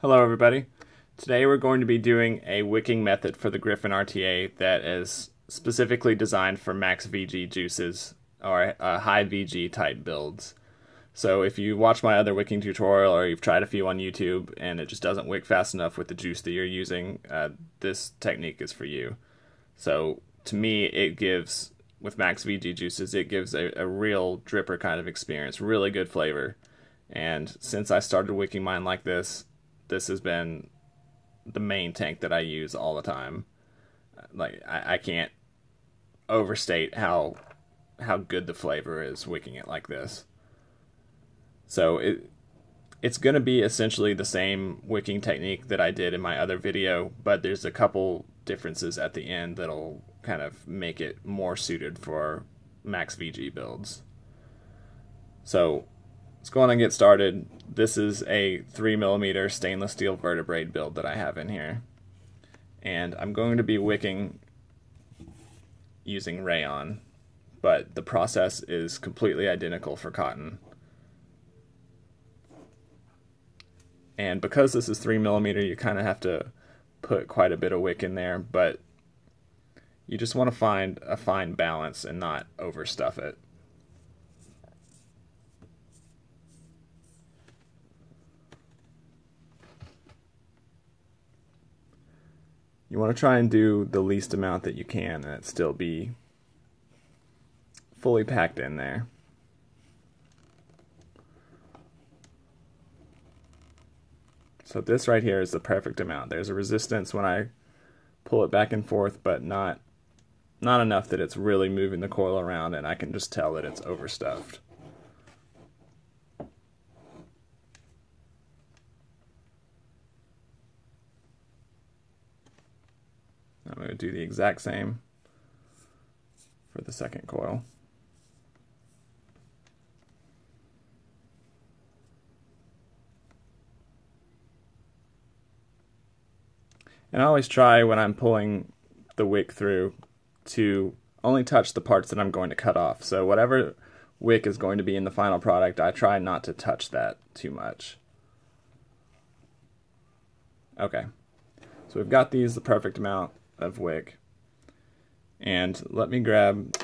Hello everybody. Today we're going to be doing a wicking method for the Griffin RTA that is specifically designed for max VG juices or high VG type builds. So if you watch my other wicking tutorial or you've tried a few on YouTube and it just doesn't wick fast enough with the juice that you're using, this technique is for you. So to me it gives, with max VG juices, it gives a real dripper kind of experience, really good flavor. And since I started wicking mine like this has been the main tank that I use all the time. Like I can't overstate how good the flavor is wicking it like this. So it's going to be essentially the same wicking technique that I did in my other video, but there's a couple differences at the end that'll kind of make it more suited for max VG builds. So let's go on and get started. This is a 3mm stainless steel vertebrae build that I have in here. And I'm going to be wicking using rayon, but the process is completely identical for cotton. And because this is 3mm, you kind of have to put quite a bit of wick in there, but you just want to find a fine balance and not overstuff it. You want to try and do the least amount that you can and it still be fully packed in there. So this right here is the perfect amount. There's a resistance when I pull it back and forth, but not enough that it's really moving the coil around and I can just tell that it's overstuffed. I'm going to do the exact same for the second coil. And I always try when I'm pulling the wick through to only touch the parts that I'm going to cut off. So whatever wick is going to be in the final product, I try not to touch that too much. Okay, so we've got these the perfect amount of wick, and let me grab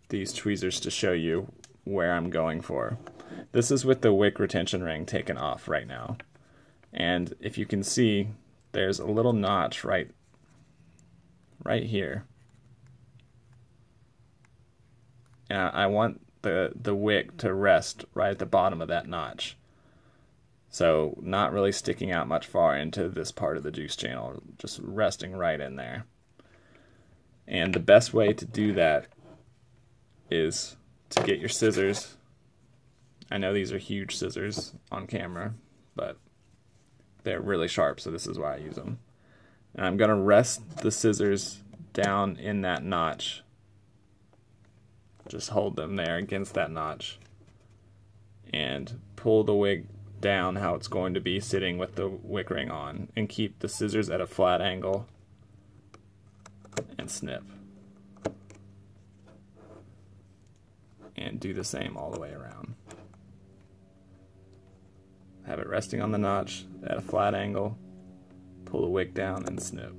these tweezers to show you where I'm going for. This is with the wick retention ring taken off right now, and if you can see, there's a little notch right here, and I want the wick to rest right at the bottom of that notch. So not really sticking out much far into this part of the juice channel, just resting right in there. And the best way to do that is to get your scissors. I know these are huge scissors on camera, but they're really sharp, so this is why I use them. And I'm going to rest the scissors down in that notch. Just hold them there against that notch and pull the wig down how it's going to be sitting with the wick ring on, and keep the scissors at a flat angle and snip, and do the same all the way around. Have it resting on the notch at a flat angle, pull the wick down and snip.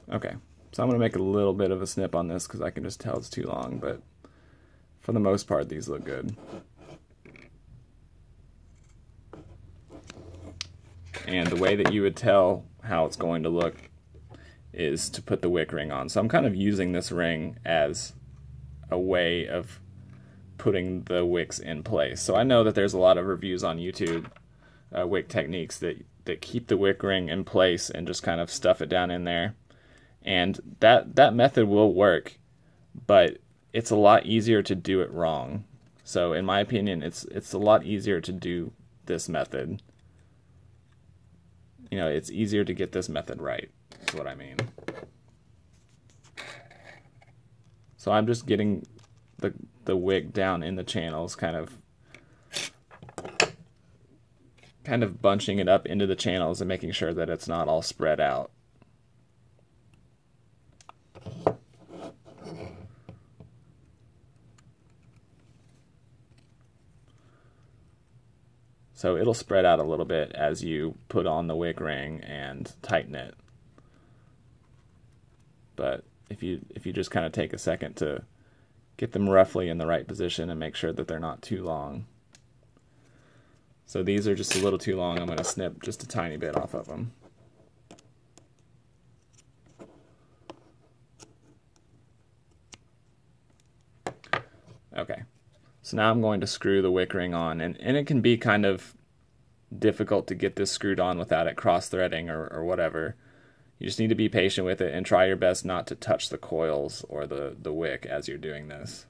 Okay, so I'm going to make a little bit of a snip on this because I can just tell it's too long, but for the most part these look good. And the way that you would tell how it's going to look is to put the wick ring on. So I'm kind of using this ring as a way of putting the wicks in place. So I know that there's a lot of reviews on YouTube, wick techniques that keep the wick ring in place and just kind of stuff it down in there. And that method will work, but it's a lot easier to do it wrong. So in my opinion, it's a lot easier to do this method. You know, it's easier to get this method right. is what I mean. So I'm just getting the wick down in the channels, kind of bunching it up into the channels and making sure that it's not all spread out. So it'll spread out a little bit as you put on the wick ring and tighten it. But if you just kind of take a second to get them roughly in the right position and make sure that they're not too long. So these are just a little too long. I'm going to snip just a tiny bit off of them. Okay. So now I'm going to screw the wick ring on, and it can be kind of difficult to get this screwed on without it cross-threading or whatever. You just need to be patient with it and try your best not to touch the coils or the wick as you're doing this.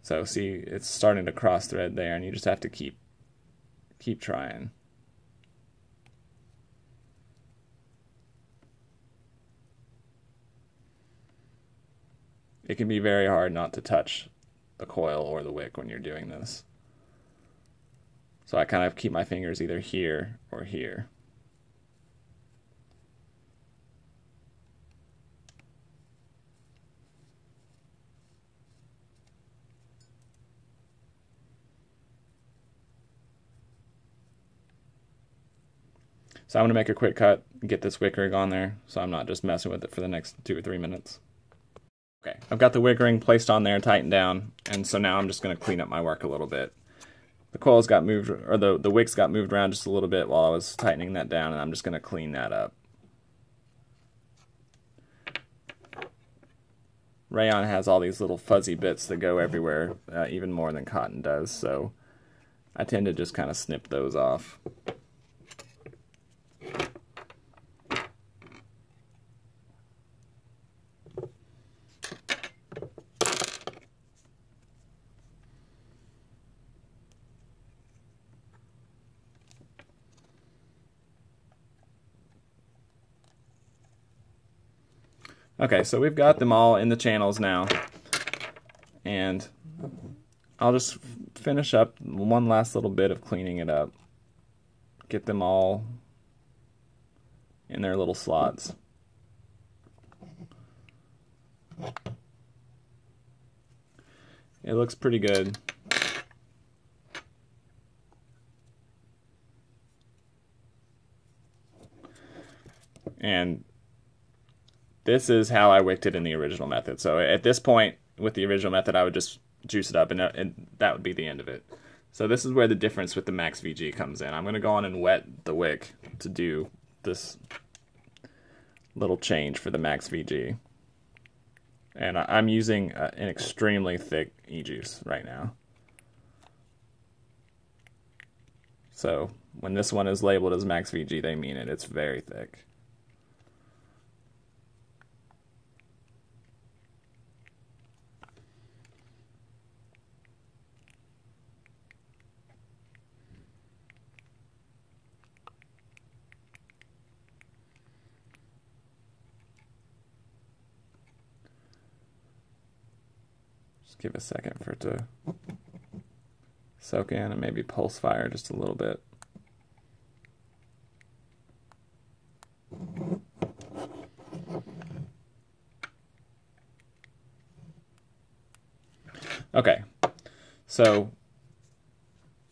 So see, it's starting to cross-thread there, and you just have to keep trying. It can be very hard not to touch the coil or the wick when you're doing this. So I kind of keep my fingers either here or here. So I'm going to make a quick cut and get this wick ring on there so I'm not just messing with it for the next 2 or 3 minutes. Okay, I've got the wick ring placed on there and tightened down, and so now I'm just going to clean up my work a little bit. The coils got moved, or the wicks got moved around just a little bit while I was tightening that down, and I'm just going to clean that up. Rayon has all these little fuzzy bits that go everywhere, even more than cotton does, so I tend to just kind of snip those off. Okay, so we've got them all in the channels now, and I'll just finish up one last little bit of cleaning it up. Get them all in their little slots. It looks pretty good. And this is how I wicked it in the original method. So at this point, with the original method, I would just juice it up, and that would be the end of it. So this is where the difference with the Max VG comes in. I'm going to go on and wet the wick to do this little change for the Max VG. And I'm using an extremely thick e-juice right now. So when this one is labeled as Max VG, they mean it. It's very thick. Give a second for it to soak in and maybe pulse fire just a little bit. Okay, so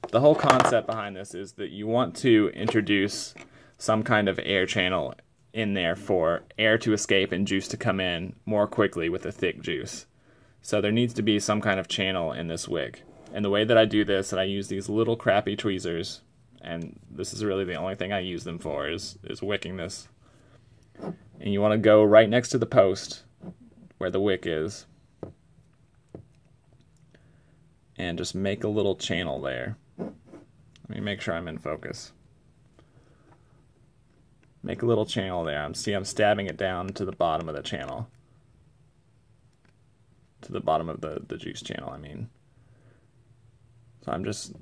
the whole concept behind this is that you want to introduce some kind of air channel in there for air to escape and juice to come in more quickly with a thick juice. So there needs to be some kind of channel in this wick. And the way that I do this, I use these little crappy tweezers, and this is really the only thing I use them for, is wicking this. And you want to go right next to the post where the wick is, and just make a little channel there. Let me make sure I'm in focus. Make a little channel there. I'm stabbing it down to the bottom of the channel. To the bottom of the juice channel, I mean. So I'm just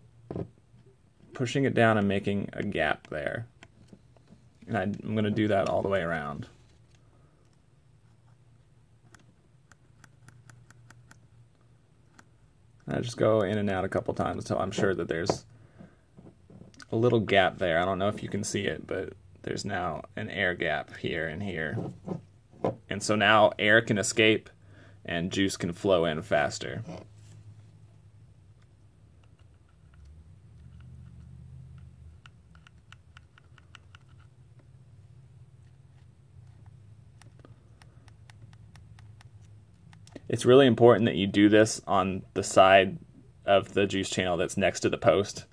pushing it down and making a gap there And I'm going to do that all the way around. I just go in and out a couple times until I'm sure that there's a little gap there. I don't know if you can see it, but there's now an air gap here and here. And so now air can escape and juice can flow in faster. It's really important that you do this on the side of the juice channel that's next to the post.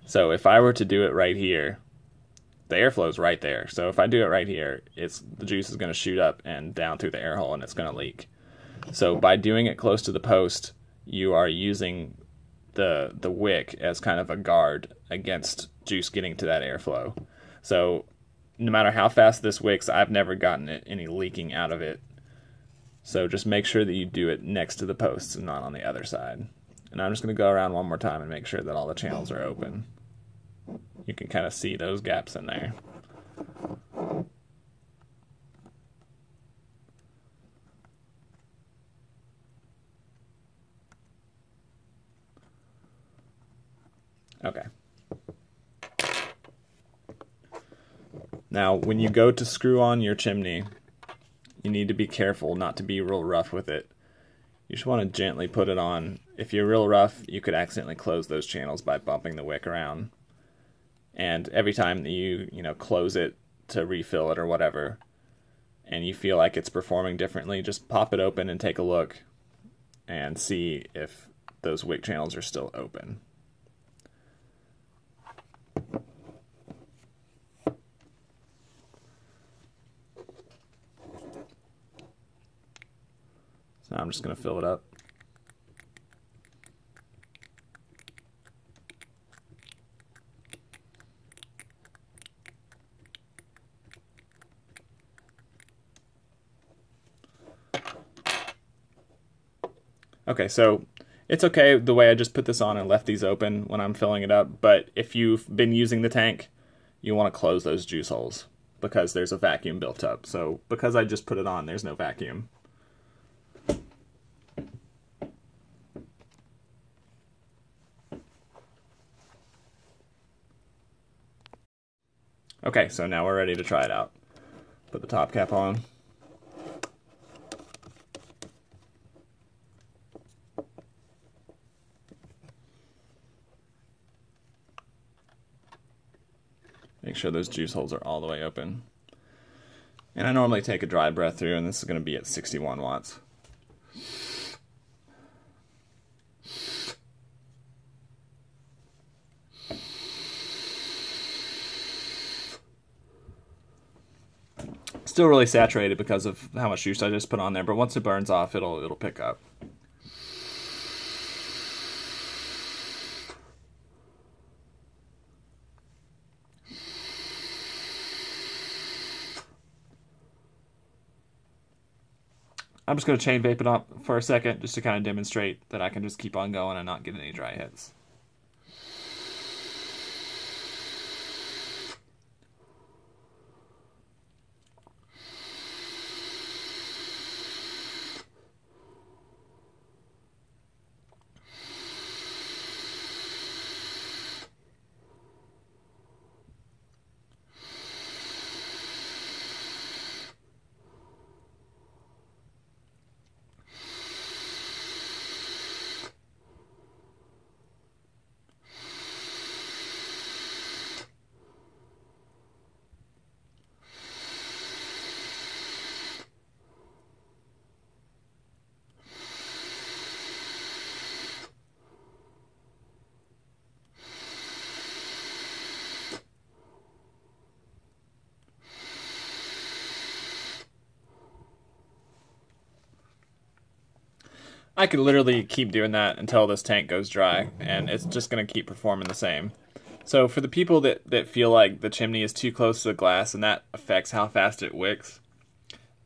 So if I were to do it right here, the airflow's right there. So if I do it right here, the juice is going to shoot up and down through the air hole and it's going to leak. So by doing it close to the post, you are using the wick as kind of a guard against juice getting to that airflow. So no matter how fast this wicks, I've never gotten any leaking out of it. So just make sure that you do it next to the posts and not on the other side. And I'm just going to go around one more time and make sure that all the channels are open. You can kind of see those gaps in there. Okay. Now, when you go to screw on your chimney, you need to be careful not to be real rough with it. You just want to gently put it on. If you're real rough, you could accidentally close those channels by bumping the wick around. And every time that you close it to refill it or whatever, and you feel like it's performing differently, just pop it open and take a look and see if those wick channels are still open. So now I'm just going to fill it up. Okay, so it's okay the way I just put this on and left these open when I'm filling it up, but if you've been using the tank, you want to close those juice holes because there's a vacuum built up. So because I just put it on, there's no vacuum. Okay, so now we're ready to try it out. Put the top cap on. Make sure those juice holes are all the way open. And I normally take a dry breath through, and this is going to be at 61 watts. Still really saturated because of how much juice I just put on there, but once it burns off, it'll pick up. I'm just going to chain vape it up for a second just to kind of demonstrate that I can just keep on going and not get any dry hits. I could literally keep doing that until this tank goes dry, and it's just going to keep performing the same. So for the people that feel like the chimney is too close to the glass and that affects how fast it wicks,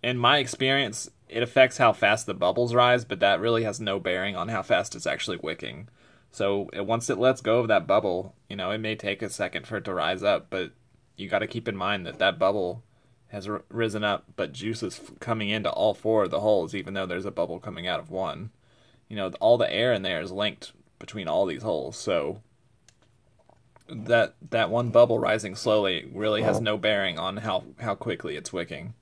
in my experience, it affects how fast the bubbles rise, but that really has no bearing on how fast it's actually wicking. So once it lets go of that bubble, it may take a second for it to rise up, but you got to keep in mind that that bubble has risen up, but juice is coming into all 4 of the holes, even though there's a bubble coming out of one. You know, all the air in there is linked between all these holes, so that one bubble rising slowly really has no bearing on how quickly it's wicking.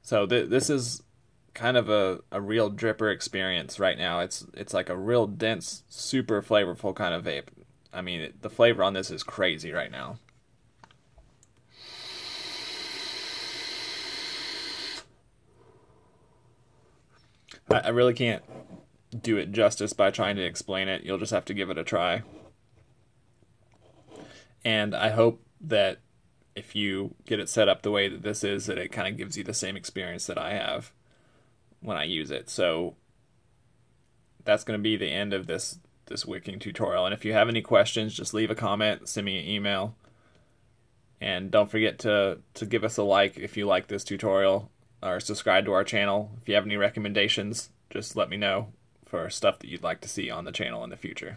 So this is kind of a real dripper experience right now. It's like a real dense, super flavorful kind of vape. I mean, the flavor on this is crazy right now. I really can't do it justice by trying to explain it. You'll just have to give it a try. And I hope that if you get it set up the way that this is, that it kind of gives you the same experience that I have when I use it. So that's going to be the end of this wicking tutorial. And if you have any questions, just leave a comment, send me an email. And don't forget to give us a like if you like this tutorial, or subscribe to our channel. If you have any recommendations, just let me know for stuff that you'd like to see on the channel in the future.